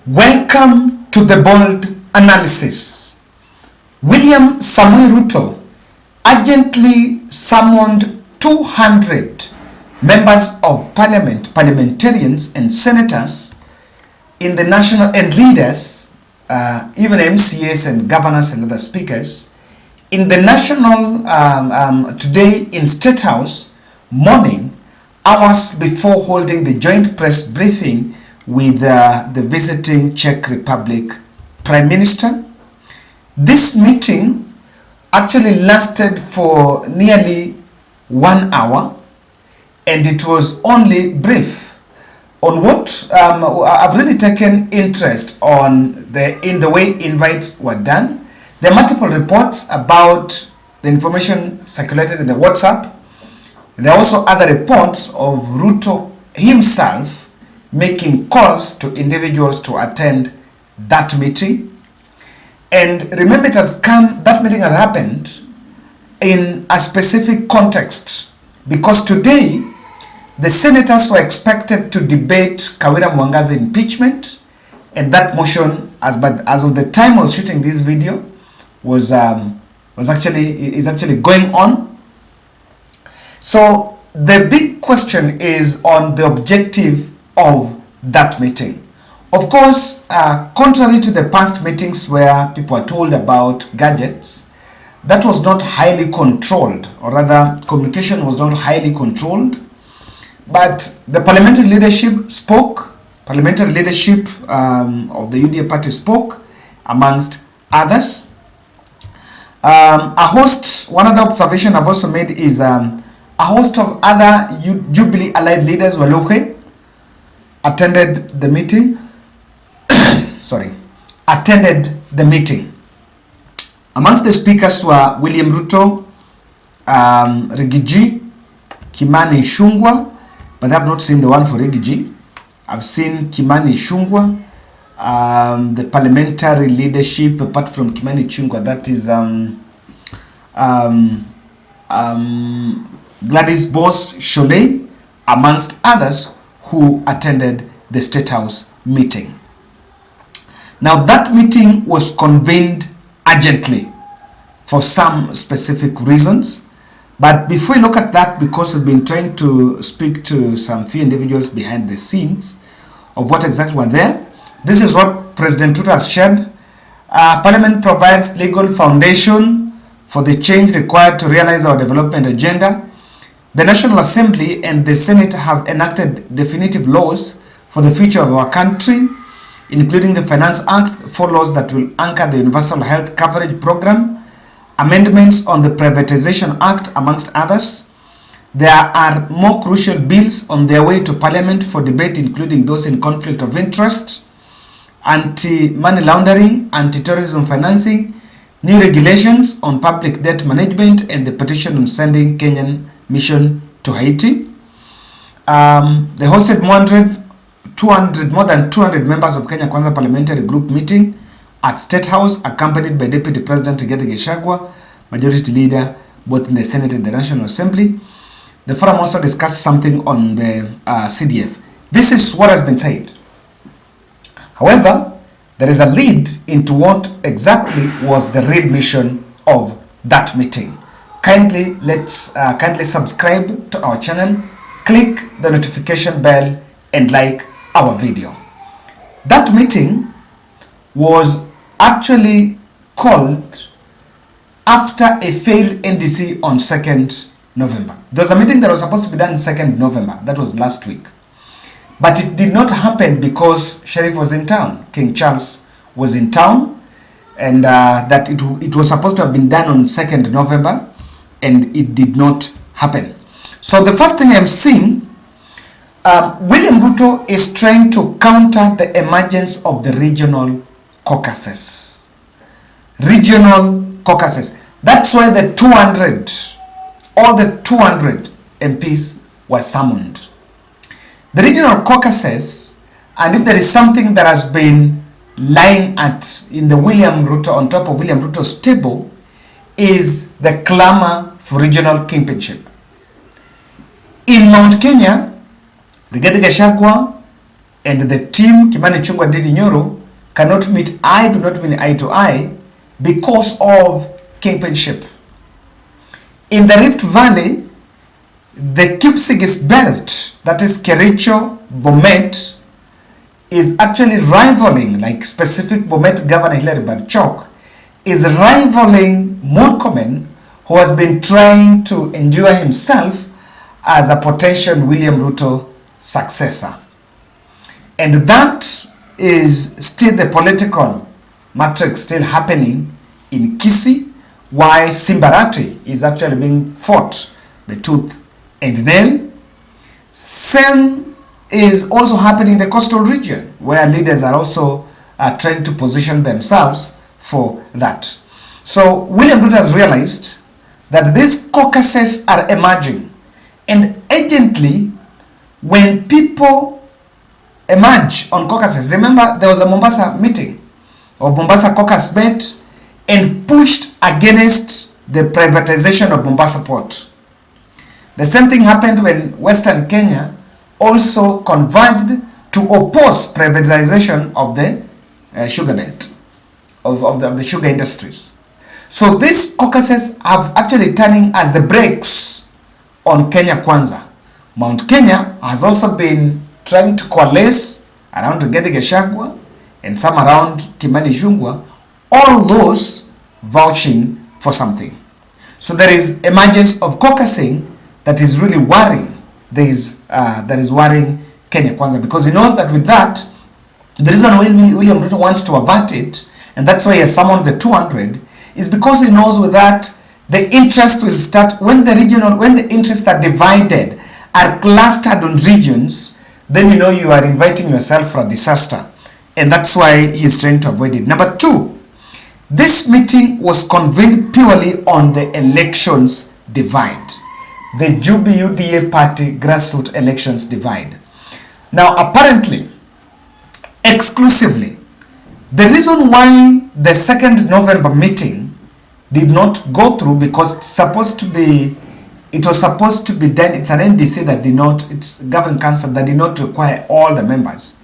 Welcome to the bold analysis. William Samoei Ruto urgently summoned 200 members of parliament, parliamentarians and senators in the national and leaders, even MCAs and governors and other speakers, in the national today in State House morning, hours before holding the joint press briefing with the visiting Czech Republic Prime Minister. This meeting actually lasted for nearly 1 hour, and it was only brief. On what I've really taken interest in the way invites were done. There are multiple reports about the information circulated in the WhatsApp. There are also other reports of Ruto himself making calls to individuals to attend that meeting. And remember, that meeting has happened in a specific context, because today the senators were expected to debate Kawira Mwanga's impeachment, and that motion, as of the time I was shooting this video, is actually going on. So the big question is on the objective of that meeting. Of course, contrary to the past meetings where people are told about gadgets, that was not highly controlled, or rather communication was not highly controlled. But the parliamentary leadership spoke, of the UDA party spoke, amongst others. One other observation I've also made is a host of other Jubilee allied leaders were local, attended the meeting. Attended the meeting. Amongst the speakers were William Ruto, Rigiji, Kimani Ichung'wah, but I've not seen the one for Rigiji. I've seen Kimani Ichung'wah, the parliamentary leadership, apart from Kimani Ichung'wah, that is Gladys Boss-Sholei, amongst others who attended the State House meeting. Now, that meeting was convened urgently for some specific reasons. But before we look at that, because we've been trying to speak to some few individuals behind the scenes of what exactly were there, this is what President Ruto has shared. Parliament provides legal foundation for the change required to realize our development agenda. The National Assembly and the Senate have enacted definitive laws for the future of our country, including the Finance Act, 4 laws that will anchor the Universal Health Coverage Program, amendments on the Privatization Act, amongst others. There are more crucial bills on their way to Parliament for debate, including those in conflict of interest, anti-money laundering, anti-terrorism financing, new regulations on public debt management, and the petition on sending Kenyan mission to Haiti. They hosted more than 200 members of Kenya Kwanza Parliamentary Group meeting at State House, accompanied by Deputy President Rigathi Gachagua, Majority Leader both in the Senate and the National Assembly. The forum also discussed something on the CDF. This is what has been said. However, there is a lead into what exactly was the real mission of that meeting. Kindly subscribe to our channel, click the notification bell, and like our video. That meeting was actually called after a failed NDC on 2nd November. There was a meeting that was supposed to be done 2nd November. That was last week. But it did not happen because Sheriff was in town. King Charles was in town, and that it was supposed to have been done on 2nd November, and it did not happen. So the first thing I'm seeing, William Ruto is trying to counter the emergence of the regional caucuses. That's why all the 200 MPs were summoned. The regional caucuses, and if there is something that has been lying in the on top of William Ruto's table, is the clamor for regional kingpinship. In Mount Kenya, Rigathi Gachagua and the team Kimani Ichung'wah Ndindi Nyoro cannot meet eye to eye because of kingpinship. In the Rift Valley, the Kipsigis belt, that is Kericho, Bomet, is actually rivaling, like specific Bomet Governor Hilary Barchok, is rivaling Murkomen, who has been trying to endure himself as a potential William Ruto successor. And that is still the political matrix still happening in Kisii, why Simbarati is actually being fought by tooth and nail. Same is also happening in the coastal region, where leaders are also trying to position themselves for that. So William Ruto has realized that these caucuses are emerging, and urgently, when people emerge on caucuses, remember there was a Mombasa meeting of Mombasa caucus met and pushed against the privatization of Mombasa Port. The same thing happened when Western Kenya also converged to oppose privatization of the sugar belt, of the sugar industries. So these caucuses have actually turning as the brakes on Kenya Kwanza. Mount Kenya has also been trying to coalesce around Rigathi Gachagua and some around Kimani Ichung'wah, all those vouching for something. So there is emergence of caucusing that is really worrying. That is worrying Kenya Kwanza, because he knows that with that, the reason why William Ruto wants to avert it, and that's why he has summoned the 200, is because he knows with that the interest will start when the interests are divided, are clustered on regions, then you know you are inviting yourself for a disaster, and that's why he's trying to avoid it. Number two, this meeting was convened purely on the elections divide, the UDA party grassroots elections divide. Now, apparently, exclusively, the reason why the 2nd November meeting did not go through, because it was supposed to be done, it's an NDC that did not, it's governing council that did not require all the members,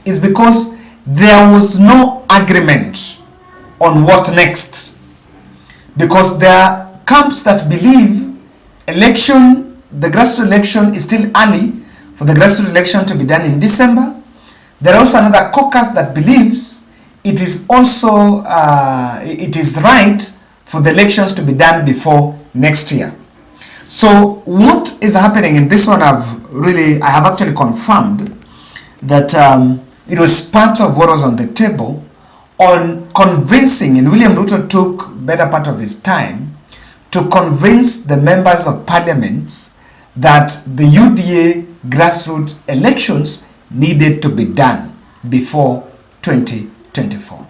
is because there was no agreement on what next. Because there are camps that believe the grassroots election is still early for the grassroots election to be done in December. There are also another caucus that believes it is also it is right for the elections to be done before next year. So what is happening in this one, I have actually confirmed that it was part of what was on the table on convincing, and William Ruto took better part of his time to convince the members of parliament that the UDA grassroots elections needed to be done before 2024.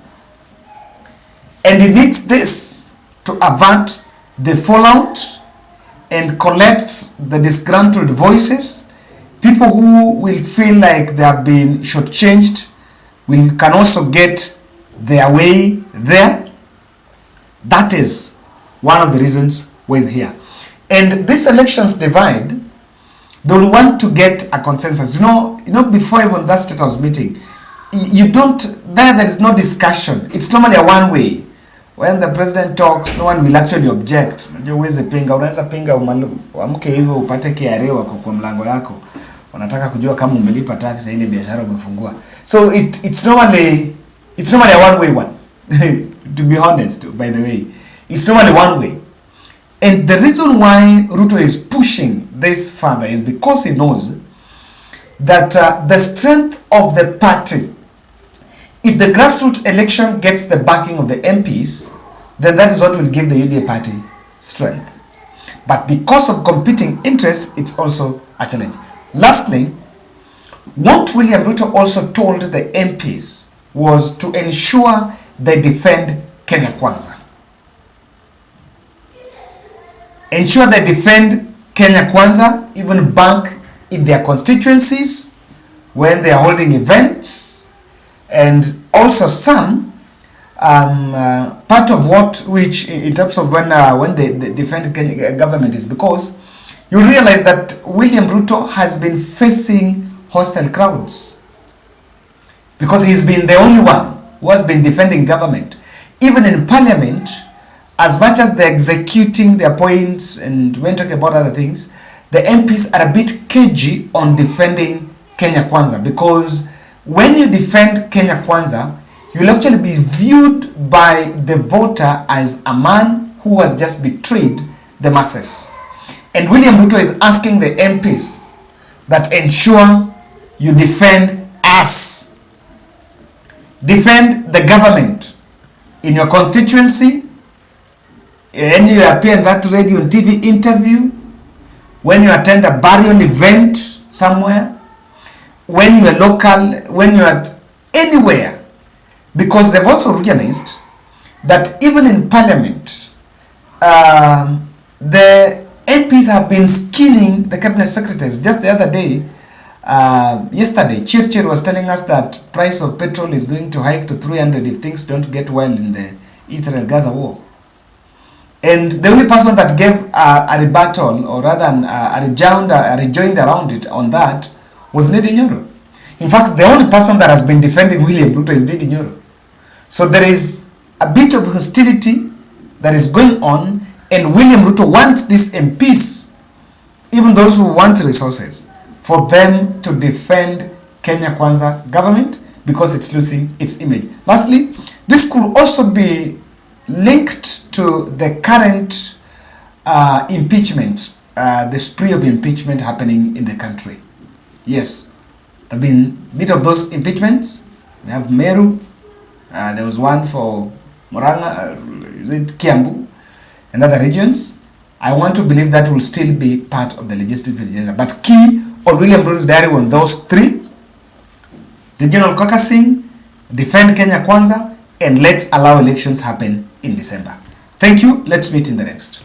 And he needs this to avert the fallout and collect the disgruntled voices, people who will feel like they have been shortchanged, can also get their way there. That is one of the reasons why he's here. And this elections divide, they will want to get a consensus. You know, before even that state house meeting, there is no discussion. It's normally a one way. When the president talks, no one will actually object. Unaweza pinga uamke hivyo upate KRA wako kwa mlango yako. Wanataka kujua kama umelipa tax ile biashara umefungua. So it's normally a one way one. To be honest, by the way, it's normally one way. And the reason why Ruto is pushing this further is because he knows that the strength of the party, if the grassroots election gets the backing of the MPs, then that is what will give the UDA party strength. But because of competing interests, it's also a challenge. Lastly, what William Ruto also told the MPs was to ensure they defend Kenya Kwanza. Ensure they defend Kenya Kwanza even back in their constituencies when they are holding events, and also some part of which in terms of when they defend Kenya government is because you realize that William Ruto has been facing hostile crowds. because he's been the only one who has been defending government. Even in parliament, as much as they're executing their points and when talking about other things, the MPs are a bit cagey on defending Kenya Kwanza, because when you defend Kenya Kwanza, you'll actually be viewed by the voter as a man who has just betrayed the masses. And William Ruto is asking the MPs that ensure you defend us. Defend the government in your constituency, when you appear in that radio and TV interview, when you attend a burial event somewhere, when you are local, when you are anywhere. Because they've also realized that even in parliament, the MPs have been skinning the cabinet secretaries. Just the other day, yesterday, Chirchir was telling us that price of petrol is going to hike to 300 if things don't get well in the Israel-Gaza war. And the only person that gave a rebuttal, or rather a rejoined around it on that, was Ndindi Nyoro. In fact, the only person that has been defending William Ruto is Ndindi Nyoro. So there is a bit of hostility that is going on, and William Ruto wants these MPs, even those who want resources, for them to defend Kenya Kwanza government because it's losing its image. Lastly, this could also be linked to the current impeachment, the spree of impeachment happening in the country. Yes, there have been a bit of those impeachments. We have Meru, there was one for Murang'a, Kiambu, and other regions. I want to believe that will still be part of the legislative agenda. But key on William Ruto's diary on those three: regional caucusing, defend Kenya Kwanza, and let's allow elections happen in December. Thank you. Let's meet in the next.